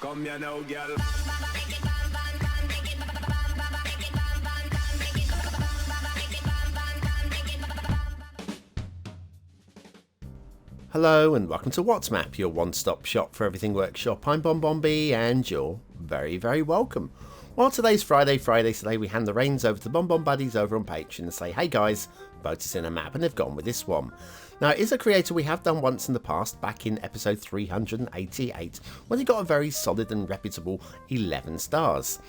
Come here now, girl. Hello and welcome to What's Map, your one-stop shop for everything workshop. I'm BonBonB and you're very, very welcome. Well, today's Friday today we hand the reins over to BonBon buddies over on Patreon and say, hey guys, vote us in a map, and they've gone with this one. Now, it is a creator we have done once in the past, back in episode 388, when he got a very solid and reputable 11 stars.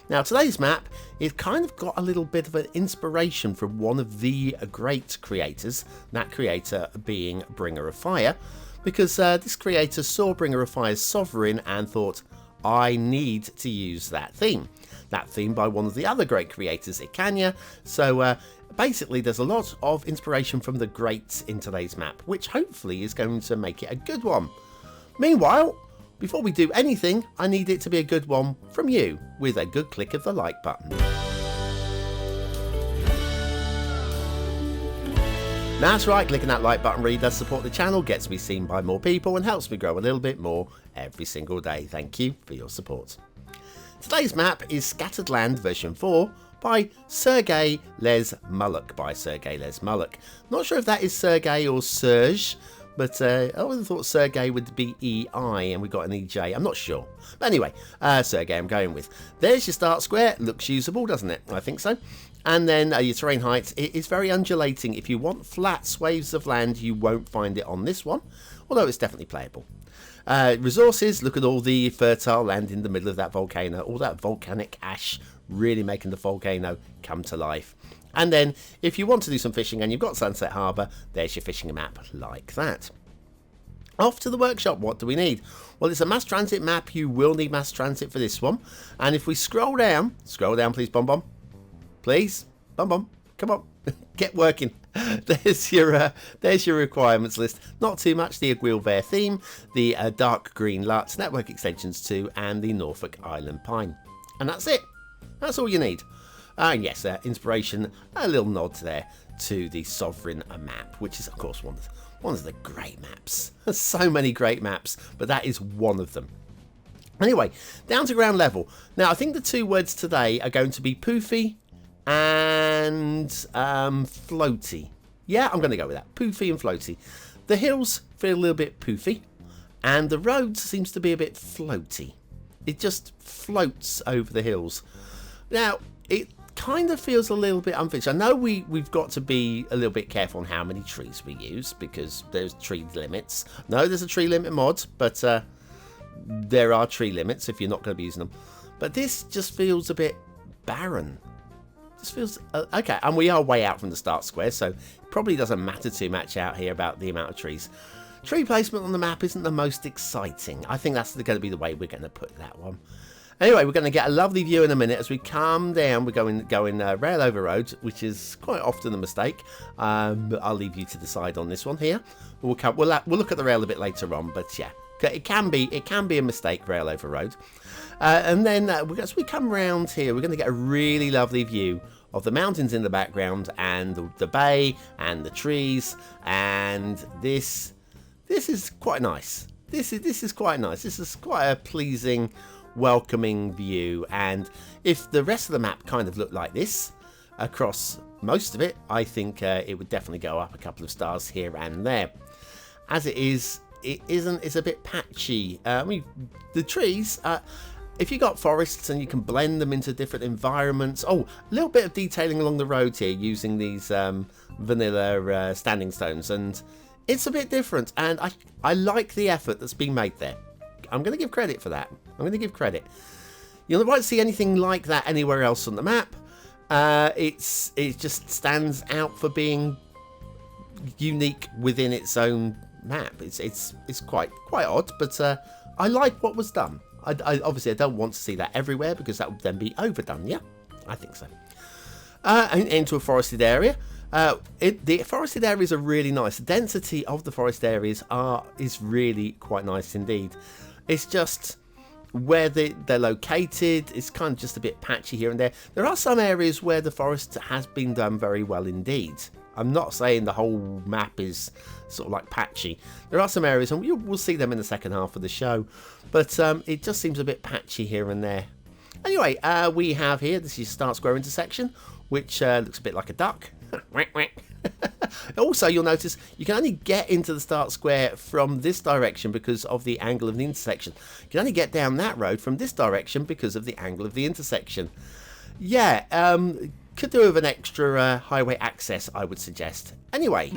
Now, today's map, it kind of got a little bit of an inspiration from one of the great creators, that creator being Bringer of Fire, because this creator saw Bringer of Fire's Sovereign and thought, I need to use that theme. That theme by one of the other great creators, Ikanya. So basically there's a lot of inspiration from the greats in today's map, which hopefully is going to make it a good one. Meanwhile, before we do anything, I need it to be a good one from you, with a good click of the like button. That's right, clicking that like button really does support the channel, gets me seen by more people and helps me grow a little bit more every single day. Thank you for your support. Today's map is Scattered Land version 4 by SergejLesMullok. Not sure if that is Sergey or Serge, but I would have thought Sergey would be EI and we got an EJ. I'm not sure. But anyway, Sergey I'm going with. There's your start square. Looks usable, doesn't it? I think so. And then your terrain height, it is very undulating. If you want flat swathes of land, you won't find it on this one, although it's definitely playable. Resources, look at all the fertile land in the middle of that volcano, all that volcanic ash really making the volcano come to life. And then if you want to do some fishing and you've got Sunset Harbour, there's your fishing map like that. Off to the workshop, what do we need? Well, it's a mass transit map. You will need mass transit for this one. And if we scroll down please, BonBon. Please, BonBon, come on, get working. There's your requirements list. Not too much. The Aguilvere theme, the dark green LUT, network extensions 2, and the Norfolk Island Pine. And that's it. That's all you need. And yes, inspiration, a little nod there to the Sovereign map, which is of course one of the great maps. There's so many great maps, but that is one of them. Anyway, down to ground level. Now, I think the two words today are going to be poofy and floaty. Yeah, I'm going to go with that. Poofy and floaty. The hills feel a little bit poofy, and the road seems to be a bit floaty. It just floats over the hills. Now, it kind of feels a little bit unfinished. I know we've got to be a little bit careful on how many trees we use, because there's tree limits. No, there's a tree limit mod, but there are tree limits if you're not going to be using them. But this just feels a bit barren. This feels okay, and we are way out from the start square, so it probably doesn't matter too much out here about the amount of trees. Tree placement on the map isn't the most exciting. I think that's going to be the way we're going to put that one. Anyway, we're going to get a lovely view in a minute as we come down. We're going rail over road, which is quite often a mistake. I'll leave you to decide on this one here. We'll look at the rail a bit later on, but yeah, it can be a mistake, rail over road. And then as we come round here, we're going to get a really lovely view of the mountains in the background and the bay and the trees, and this is quite nice. This is quite nice. This is quite a pleasing, welcoming view, and if the rest of the map kind of looked like this across most of it, I think it would definitely go up a couple of stars here and there. As it is, it's a bit patchy. I mean, the trees, if you got forests and you can blend them into different environments. Oh, a little bit of detailing along the road here using these vanilla standing stones, and it's a bit different, and I like the effort that's been made there. I'm going to give credit for that. I'm going to give credit. You won't see anything like that anywhere else on the map. It just stands out for being unique within its own map. It's quite odd, but I like what was done. I obviously I don't want to see that everywhere because that would then be overdone. Yeah, I think so. And into a forested area. The forested areas are really nice. The density of the forest areas is really quite nice indeed. It's just where they're located, it's kind of just a bit patchy here and there. There are some areas where the forest has been done very well indeed. I'm not saying the whole map is sort of like patchy. There are some areas, and we'll see them in the second half of the show, but it just seems a bit patchy here and there. Anyway, we have here, this is Start Square intersection, which looks a bit like a duck. Also, you'll notice you can only get into the Start Square from this direction because of the angle of the intersection. You can only get down that road from this direction because of the angle of the intersection. Yeah, could do with an extra highway access, I would suggest. Anyway,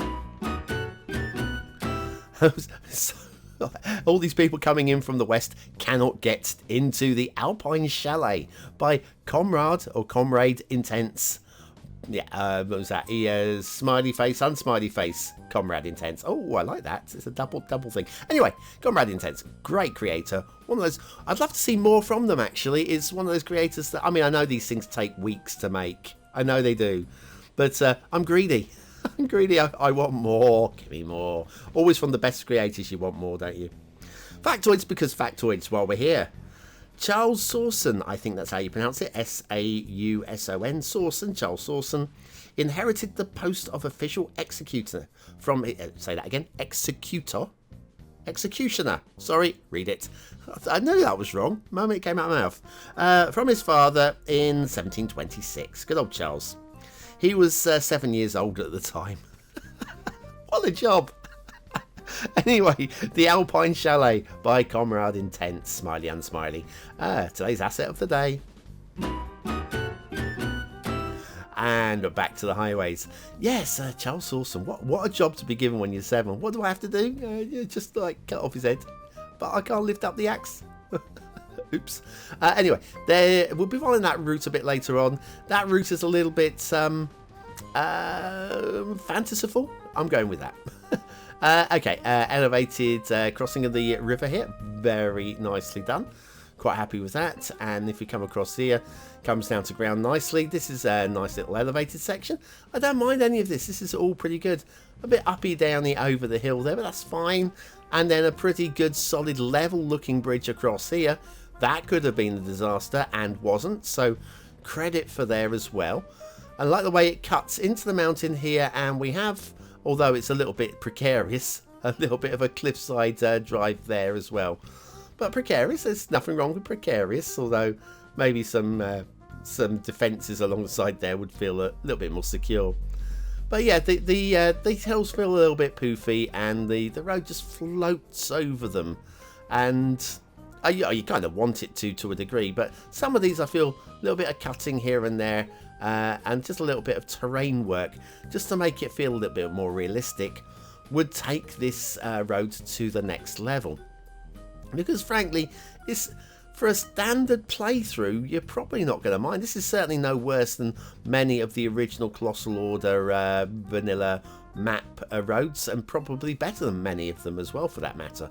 all these people coming in from the west cannot get into the Alpine Chalet by Comrade or Comrade Intense. Yeah, what was that? Smiley face, unsmiley face. Comrade Intense. Oh, I like that. It's a double thing. Anyway, Comrade Intense, great creator. One of those. I'd love to see more from them. Actually, it's one of those creators that, I mean, I know these things take weeks to make. I know they do, but I'm greedy. I'm greedy. I want more. Give me more. Always from the best creators, you want more, don't you? Factoids, because factoids. While we're here. Charles Sauson, I think that's how you pronounce it, S-A-U-S-O-N, Sauson, Charles Sauson, inherited the post of official executor from, say that again, executioner, sorry, read it. I knew that was wrong, the moment it came out of my mouth, from his father in 1726. Good old Charles. He was 7 years old at the time. What a job. Anyway, the Alpine Chalet by Comrade Intense, smiley unsmiley. Today's asset of the day. And back to the highways. Yes, Charles Sauson. What a job to be given when you're 7. What do I have to do? Just like cut off his head. But I can't lift up the axe. Oops. Anyway, we'll be following that route a bit later on. That route is a little bit fanciful. I'm going with that. Okay, elevated crossing of the river here, very nicely done, quite happy with that. And if we come across here, comes down to ground nicely. This is a nice little elevated section. I don't mind any of this is all pretty good. A bit uppy downy over the hill there, but that's fine. And then a pretty good solid level looking bridge across here. That could have been a disaster and wasn't, so credit for there as well. I like the way it cuts into the mountain here, and we have, although it's a little bit precarious, a little bit of a cliffside drive there as well. But precarious, there's nothing wrong with precarious, although maybe some defences along the side there would feel a little bit more secure. But yeah, the hills feel a little bit poofy, and the road just floats over them. And you kind of want it to a degree, but some of these I feel a little bit of cutting here and there. And just a little bit of terrain work just to make it feel a little bit more realistic would take this road to the next level, because frankly, it's for a standard playthrough, you're probably not going to mind. This is certainly no worse than many of the original Colossal Order vanilla map roads, and probably better than many of them as well for that matter.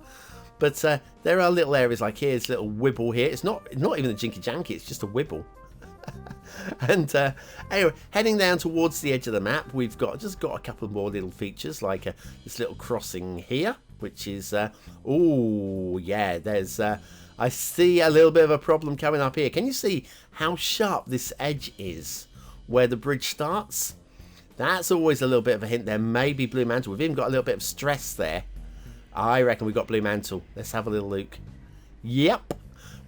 But there are little areas like here, this little wibble here. It's not even a jinky janky, it's just a wibble. And anyway, heading down towards the edge of the map, we've just got a couple more little features, like this little crossing here, which is oh yeah, there's I see a little bit of a problem coming up here. Can you see how sharp this edge is where the bridge starts? That's always a little bit of a hint there. Maybe Blue Mantle. We've even got a little bit of stress there. I reckon we've got Blue Mantle. Let's have a little look. Yep,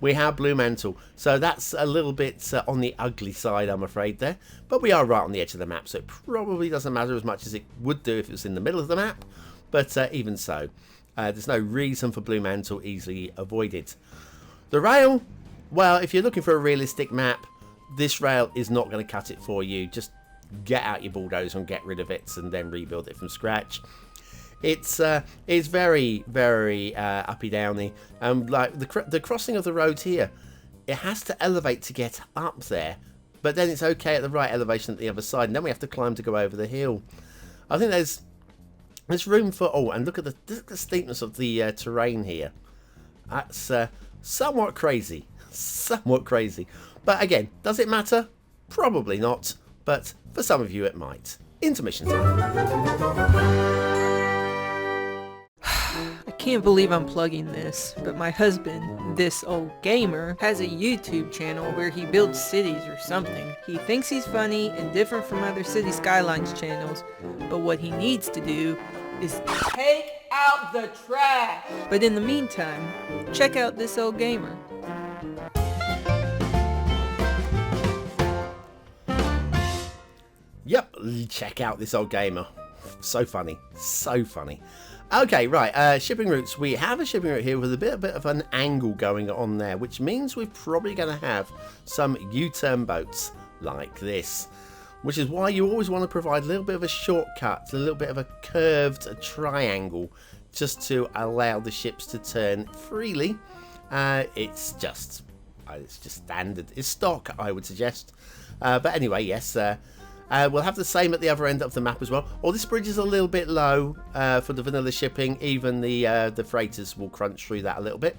we have Blue Mantle. So that's a little bit on the ugly side, I'm afraid, there. But we are right on the edge of the map, so it probably doesn't matter as much as it would do if it was in the middle of the map. But even so, there's no reason for Blue Mantle, easily avoided. The rail, well, if you're looking for a realistic map, this rail is not going to cut it for you. Just get out your bulldozer and get rid of it and then rebuild it from scratch. It's very, very uppy downy. Like the crossing of the road here, it has to elevate to get up there, but then it's okay at the right elevation at the other side, and then we have to climb to go over the hill. I think there's room for, oh, and look at the steepness of the terrain here. That's somewhat crazy, but again, does it matter? Probably not, but for some of you it might. Intermission time. can't believe I'm plugging this, but my husband, this old gamer, has a YouTube channel where he builds cities or something. He thinks he's funny and different from other Cities Skylines channels, but what he needs to do is take out the trash. But in the meantime, check out this old gamer. Yep, check out this old gamer. So funny, so funny. Okay, right, shipping routes. We have a shipping route here with a bit of an angle going on there, which means we're probably going to have some U-turn boats like this, which is why you always want to provide a little bit of a shortcut, a little bit of a curved triangle, just to allow the ships to turn freely. It's just standard. It's stock, I would suggest. But anyway, yes, we'll have the same at the other end of the map as well. Oh, this bridge is a little bit low for the vanilla shipping. Even the freighters will crunch through that a little bit.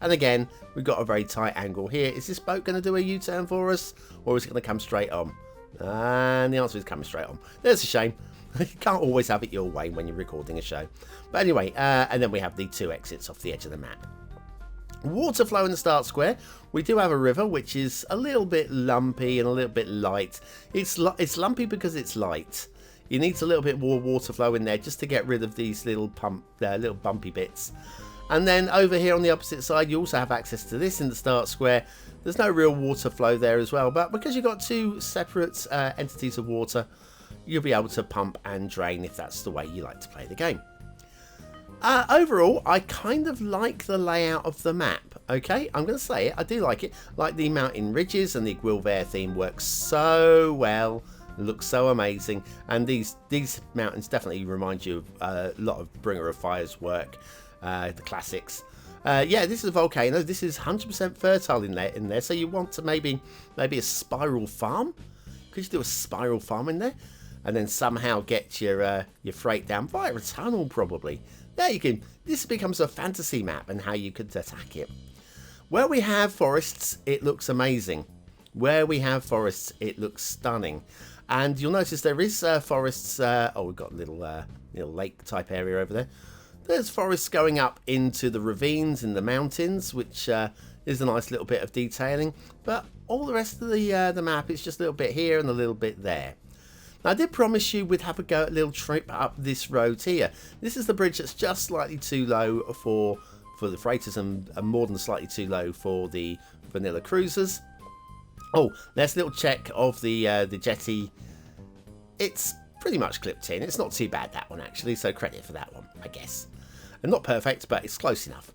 And again, we've got a very tight angle here. Is this boat going to do a U-turn for us, or is it going to come straight on? And the answer is coming straight on. There's a shame. You can't always have it your way when you're recording a show. But anyway, and then we have the 2 exits off the edge of the map. Water flow in the start square. We do have a river which is a little bit lumpy and a little bit light. It's lumpy because it's light. You need a little bit more water flow in there just to get rid of these little bumpy bits. And then over here on the opposite side, you also have access to this in the start square. There's no real water flow there as well, but because you've got 2 separate entities of water, you'll be able to pump and drain if that's the way you like to play the game. Overall, I kind of like the layout of the map. Okay, I'm going to say it. I do like it. Like the mountain ridges and the Guilvaire theme works so well. It looks so amazing. And these mountains definitely remind you of a lot of Bringer of Fire's work. The classics. Yeah, this is a volcano. This is 100% fertile in there. So you want to maybe a spiral farm? Could you do a spiral farm in there? And then somehow get your freight down via a tunnel, probably. There you can. This becomes a fantasy map and how you could attack it. Where we have forests, it looks amazing. Where we have forests, it looks stunning. And you'll notice there is forests. Oh, we've got a little lake type area over there. There's forests going up into the ravines in the mountains, which is a nice little bit of detailing. But all the rest of the map is just a little bit here and a little bit there. Now, I did promise you we'd have a little trip up this road here. This is the bridge that's just slightly too low for the freighters and more than slightly too low for the vanilla cruisers. Oh, there's a little check of the jetty. It's pretty much clipped in. It's not too bad, that one, actually, so credit for that one, I guess. And not perfect, but it's close enough.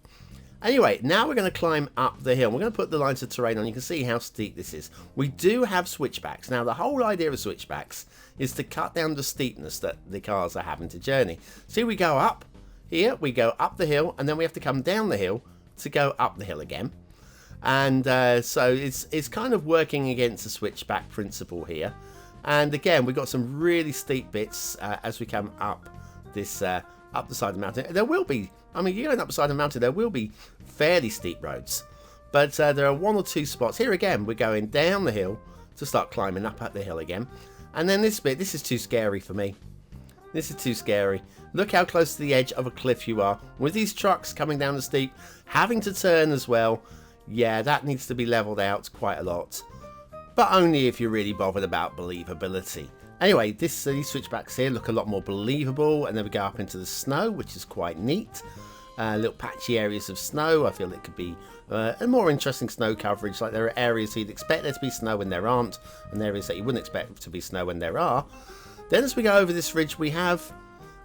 Anyway, now we're going to climb up the hill. We're going to put the lines of terrain on. You can see how steep this is. We do have switchbacks. Now, the whole idea of switchbacks is to cut down the steepness that the cars are having to journey. See, we go up here, we go up the hill, and then we have to come down the hill to go up the hill again. And so it's kind of working against the switchback principle here. And again, we've got some really steep bits as we come up this up the side of the mountain. There will be, I mean, you're going up the side of the mountain, there will be fairly steep roads. But there are 1 or 2 spots. Here again, we're going down the hill to start climbing up the hill again. And then this bit, this is too scary for me. This is too scary. Look how close to the edge of a cliff you are. With these trucks coming down the steep, having to turn as well. Yeah, that needs to be leveled out quite a lot. But only if you're really bothered about believability. Anyway, these switchbacks here look a lot more believable, and then we go up into the snow, which is quite neat. Little patchy areas of snow. I feel it could be a more interesting snow coverage. Like there are areas you'd expect there to be snow when there aren't, and areas that you wouldn't expect to be snow when there are. Then as we go over this ridge, we have,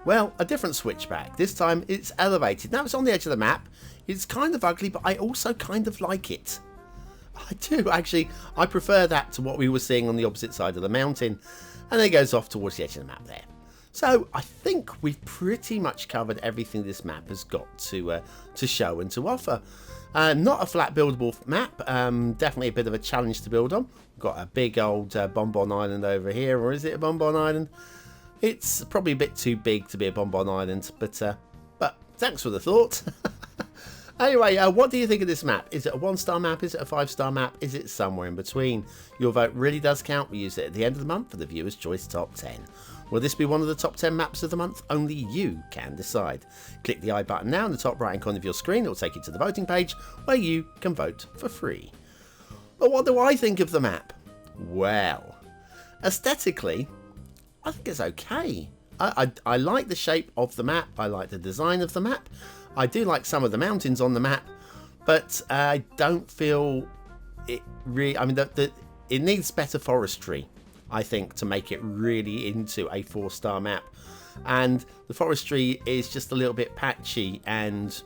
well, a different switchback. This time it's elevated. Now it's on the edge of the map. It's kind of ugly, but I also kind of like it. I do, actually. I prefer that to what we were seeing on the opposite side of the mountain. And then it goes off towards the edge of the map there. So I think we've pretty much covered everything this map has got to show and to offer. Not a flat buildable map. Definitely a bit of a challenge to build on. We've got a big old Bonbon Island over here. Or is it a Bonbon Island? It's probably a bit too big to be a Bonbon Island. But thanks for the thought. Anyway, what do you think of this map? Is it a 1-star map? Is it a 5-star map? Is it somewhere in between? Your vote really does count. We use it at the end of the month for the Viewer's Choice Top 10. Will this be one of the top 10 maps of the month? Only you can decide. Click the I button now in the top right hand corner of your screen. It will take you to the voting page where you can vote for free. But what do I think of the map? Well, aesthetically, I think it's okay. I like the shape of the map. I like the design of the map. I do like some of the mountains on the map, but I don't feel it really... I mean, it needs better forestry, I think, to make it really into a 4-star map. And the forestry is just a little bit patchy and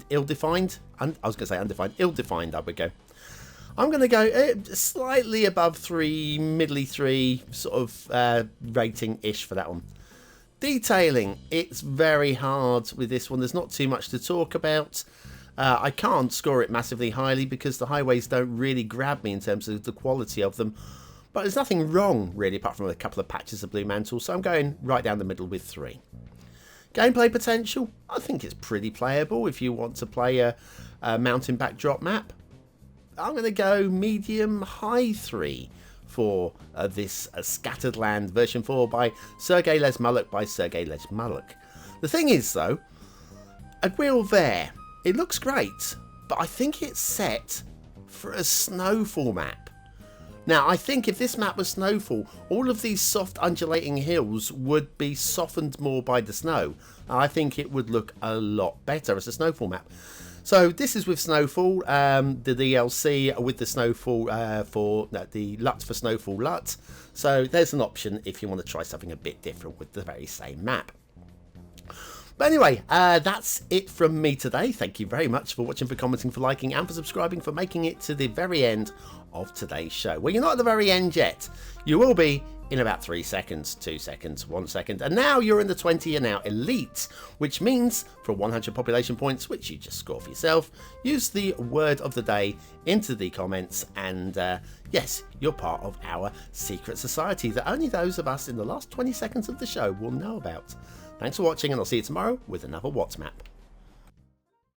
ill-defined. I was going to say undefined. Ill-defined, I would go. I'm going to go slightly above 3, middly 3, sort of rating-ish for that one. Detailing, it's very hard with this one. There's not too much to talk about. I can't score it massively highly because the highways don't really grab me in terms of the quality of them. But there's nothing wrong, really, apart from a couple of patches of blue mantle. So I'm going right down the middle with 3. Gameplay potential, I think it's pretty playable if you want to play a mountain backdrop map. I'm going to go medium high 3 for this Scattered Land version 4 by SergejLesMullok by SergejLesMullok. The thing is, though, a wheel there. It looks great, but I think it's set for a snowfall map. Now, I think if this map was snowfall, all of these soft undulating hills would be softened more by the snow. I think it would look a lot better as a snowfall map. So this is with snowfall, the DLC with the snowfall the LUT for snowfall LUT. So there's an option if you want to try something a bit different with the very same map. But anyway, that's it from me today. Thank you very much for watching, for commenting, for liking, and for subscribing, for making it to the very end of today's show. Well, you're not at the very end yet. You will be in about 3 seconds, 2 seconds, 1 second. And now you're in the 20, you're now elite, which means for 100 population points, which you just score for yourself, use the word of the day into the comments. And yes, you're part of our secret society that only those of us in the last 20 seconds of the show will know about. Thanks for watching, and I'll see you tomorrow with another What map.